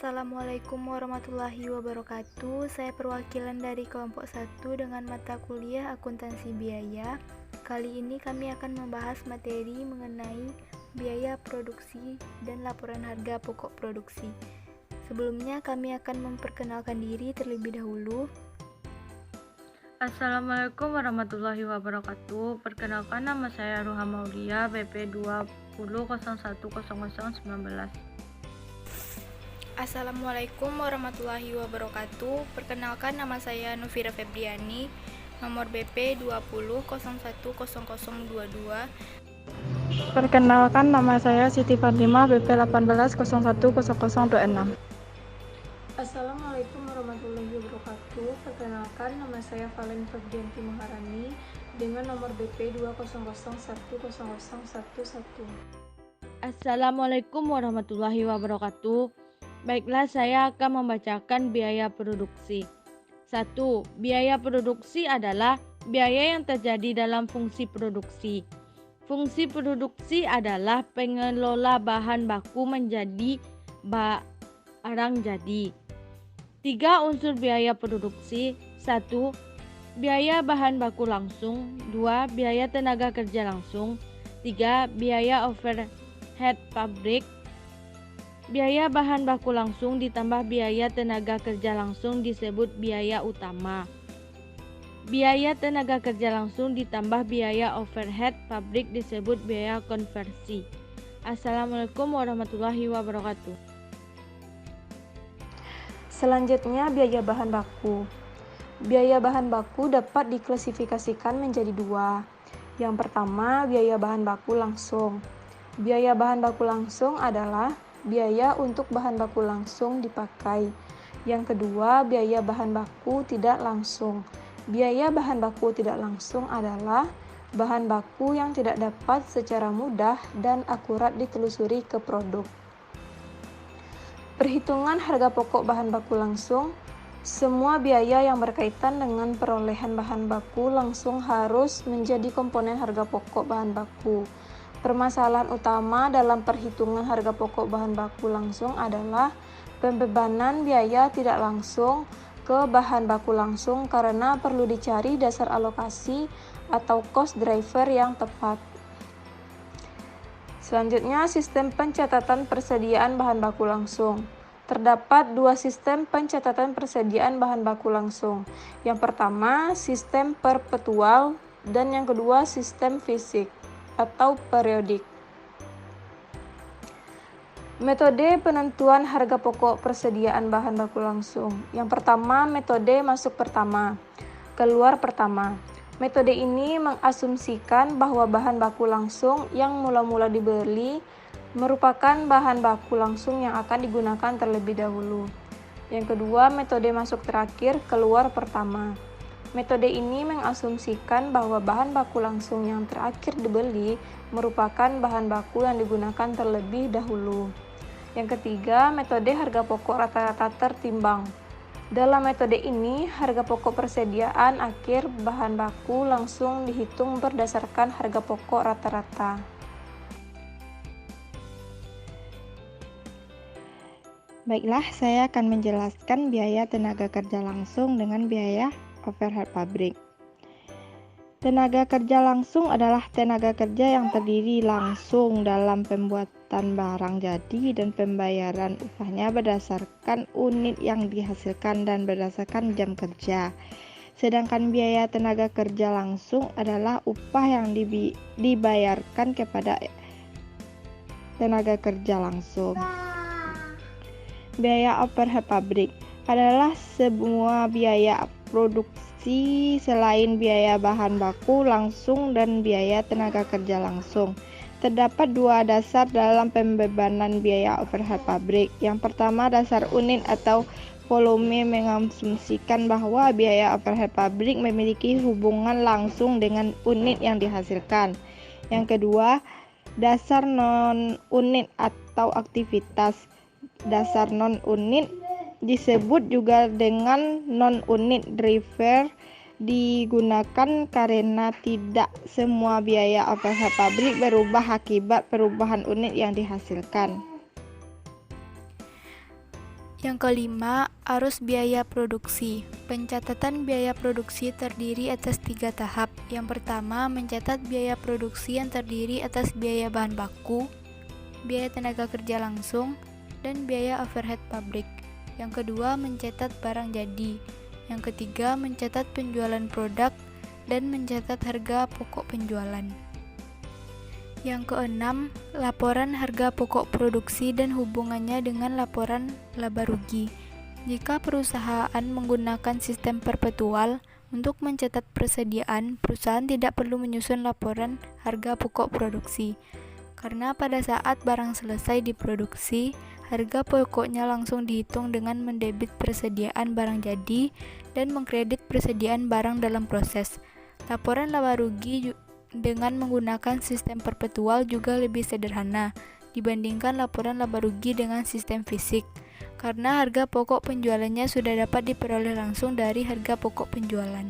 Assalamualaikum warahmatullahi wabarakatuh. Saya perwakilan dari kelompok 1 dengan mata kuliah akuntansi biaya. Kali ini kami akan membahas materi mengenai biaya produksi dan laporan harga pokok produksi. Sebelumnya kami akan memperkenalkan diri terlebih dahulu. Assalamualaikum warahmatullahi wabarakatuh. Perkenalkan, nama saya Ruha Maulia, BP 20010019. Assalamualaikum warahmatullahi wabarakatuh. Perkenalkan, nama saya Nufira Febriani, nomor BP 20010022. Perkenalkan, nama saya Siti Fatimah, BP 18010026. Assalamualaikum warahmatullahi wabarakatuh. Perkenalkan, nama saya Valen Febrianti Maharani dengan nomor BP 200100111. Assalamualaikum warahmatullahi wabarakatuh. Baiklah, saya akan membacakan biaya produksi. 1. Biaya produksi adalah biaya yang terjadi dalam fungsi produksi. Fungsi produksi adalah pengelola bahan baku menjadi barang jadi. 3 unsur biaya produksi. 1. Biaya bahan baku langsung. 2. Biaya tenaga kerja langsung. 3. Biaya overhead pabrik. Biaya bahan baku langsung ditambah biaya tenaga kerja langsung disebut biaya utama. Biaya tenaga kerja langsung ditambah biaya overhead pabrik disebut biaya konversi. Assalamualaikum warahmatullahi wabarakatuh. Selanjutnya, biaya bahan baku. Biaya bahan baku dapat diklasifikasikan menjadi dua. Yang pertama, biaya bahan baku langsung. Biaya bahan baku langsung adalah biaya untuk bahan baku langsung dipakai. Yang kedua, biaya bahan baku tidak langsung. Biaya bahan baku tidak langsung adalah bahan baku yang tidak dapat secara mudah dan akurat ditelusuri ke produk. Perhitungan harga pokok bahan baku langsung. Semua biaya yang berkaitan dengan perolehan bahan baku langsung harus menjadi komponen harga pokok bahan baku. Permasalahan utama dalam perhitungan harga pokok bahan baku langsung adalah pembebanan biaya tidak langsung ke bahan baku langsung karena perlu dicari dasar alokasi atau cost driver yang tepat. Selanjutnya, sistem pencatatan persediaan bahan baku langsung. Terdapat dua sistem pencatatan persediaan bahan baku langsung. Yang pertama, sistem perpetual, dan yang kedua, sistem fisik atau periodik. Metode penentuan harga pokok persediaan bahan baku langsung. Yang pertama, metode masuk pertama, keluar pertama. Metode ini mengasumsikan bahwa bahan baku langsung yang mula-mula dibeli merupakan bahan baku langsung yang akan digunakan terlebih dahulu. Yang kedua, metode masuk terakhir, keluar pertama. Metode ini mengasumsikan bahwa bahan baku langsung yang terakhir dibeli merupakan bahan baku yang digunakan terlebih dahulu. Yang ketiga, metode harga pokok rata-rata tertimbang. Dalam metode ini, harga pokok persediaan akhir bahan baku langsung dihitung berdasarkan harga pokok rata-rata. Baiklah, saya akan menjelaskan biaya tenaga kerja langsung dengan biaya overhead pabrik. Tenaga kerja langsung adalah tenaga kerja yang terdiri langsung dalam pembuatan barang jadi dan pembayaran upahnya berdasarkan unit yang dihasilkan dan berdasarkan jam kerja. Sedangkan biaya tenaga kerja langsung adalah upah yang dibayarkan kepada tenaga kerja langsung. Biaya overhead pabrik adalah semua biaya produksi selain biaya bahan baku langsung dan biaya tenaga kerja langsung. Terdapat dua dasar dalam pembebanan biaya overhead pabrik. Yang pertama, dasar unit atau volume mengasumsikan bahwa biaya overhead pabrik memiliki hubungan langsung dengan unit yang dihasilkan. Yang kedua, dasar non-unit atau aktivitas. Dasar non-unit disebut juga dengan non-unit driver digunakan karena tidak semua biaya overhead pabrik berubah akibat perubahan unit yang dihasilkan. Yang kelima, arus biaya produksi. Pencatatan biaya produksi terdiri atas 3 tahap. Yang pertama, mencatat biaya produksi yang terdiri atas biaya bahan baku, biaya tenaga kerja langsung, dan biaya overhead pabrik. Yang kedua, mencatat barang jadi. Yang ketiga, mencatat penjualan produk dan mencatat harga pokok penjualan. Yang keenam, laporan harga pokok produksi dan hubungannya dengan laporan laba rugi. Jika perusahaan menggunakan sistem perpetual, untuk mencatat persediaan, perusahaan tidak perlu menyusun laporan harga pokok produksi. Karena pada saat barang selesai diproduksi, harga pokoknya langsung dihitung dengan mendebit persediaan barang jadi dan mengkredit persediaan barang dalam proses. Laporan laba rugi dengan menggunakan sistem perpetual juga lebih sederhana dibandingkan laporan laba rugi dengan sistem fisik, karena harga pokok penjualannya sudah dapat diperoleh langsung dari harga pokok penjualan.